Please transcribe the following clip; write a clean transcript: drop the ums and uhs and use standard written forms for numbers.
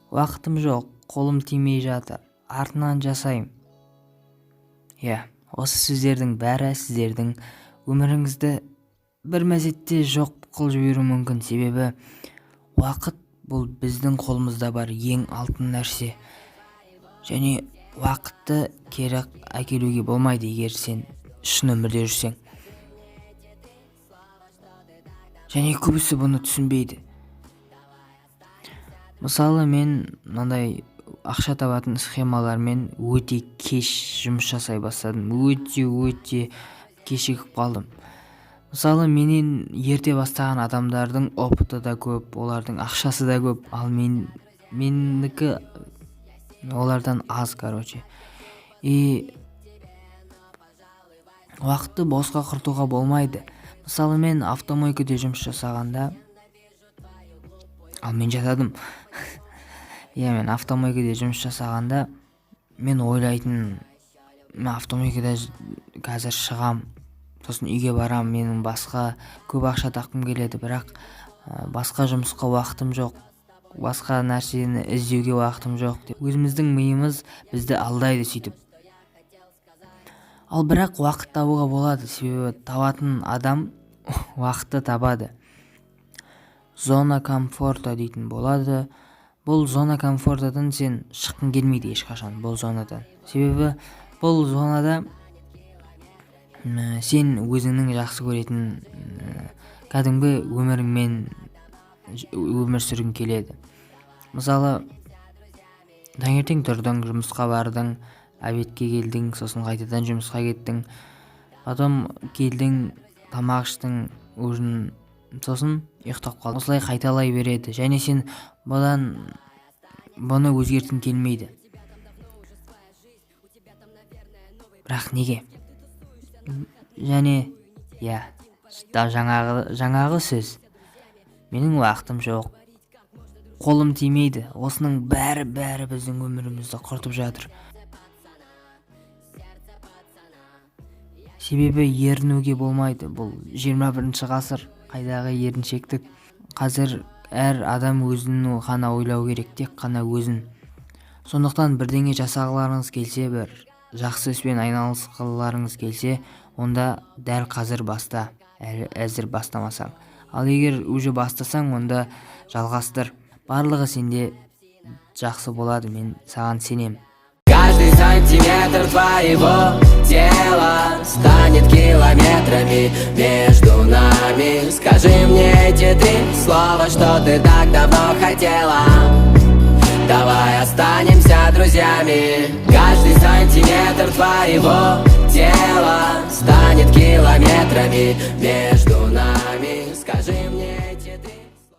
Уақытым жоқ, қолым тимей жатыр, артынан жасайым. Осы сөздердің бәрі сіздердің өміріңізді бір мезетте жоқ қылып жіберуі мүмкін. Себебі уақыт бұл біздің қолымызда бар ең алтын нәрсе. Және уақытты кері әкелуге болмайды егер сен шын өмірде жүрсең. Және көбісі бұны түсінбейді. Мысалы, мен мынандай ақша табатын схемалармен өте кеш жұмыс жасай бастадым. Өте кешігіп қалдым. Мысалы, менен ерте бастаған адамдардың опыты да көп, олардың ақшасы да көп, ал менікі олардан аз, уақытты босқа құртуға болмайды. Мысалы, мен автомойкада жұмыс жасағанда, ал мен жатадым. Мен автомойкада жұмыс жасағанда, мен ойлайтын, мен автомойкада қазір шығам, сосын үйге барам, менің басқа көп ақша тапқым келеді, бірақ басқа жұмысқа уақытым жоқ, басқа нәрсені іздеуге уақытым жоқ деп өзіміздің миымыз бізді алдайды сөйтіп. Ал бірақ уақыт табуға болады, себебі табатын адам уақытты табады. Зона комфорта дейтін болады. Бұл зона комфортадан сен шыққың келмейді ешқашан, бұл зонадан. Себебі бұл зонада сен өзіңнің жақсы көретін кәдімгі өміріңмен өмір сүргің келеді. Мысалы, таңертең тұрдың, жұмысқа бардың, обедке келдің, сосын қайтадан жұмысқа кеттің, потом келдің, тамақ іштің, ужин, сосын ұйықтап қалдың. Осылай қайталай береді, және сен бұны өзгерткің келмейді. Бірақ неге? Және жаңағы сөз, менің уақытым жоқ, қолым тимейді, осының бәрі біздің өмірімізді құртып жатыр. Себебі ерінуге болмайды. Бұл 21 ғасыр, қайдағы еріншектік. Қазір әр адам өзін ғана ойлау керек, тек қана өзін. Сондықтан бірдеңе жасағыларыңыз келсе, бір жақсы іспен айналысқыларыңыз келсе, онда дәл қазір баста, әзір бастамасаң. Ал егер уже бастасаң, онда жалғастыр. Барлығы сенде жақсы болады, мен саған сенем. Каждый сантиметр твоего тела станет километрами между нами. Скажи мне эти 3 слова, что ты так давно хотела. Давай останемся друзьями. Каждый сантиметр твоего тела станет километрами между нами. Скажи мне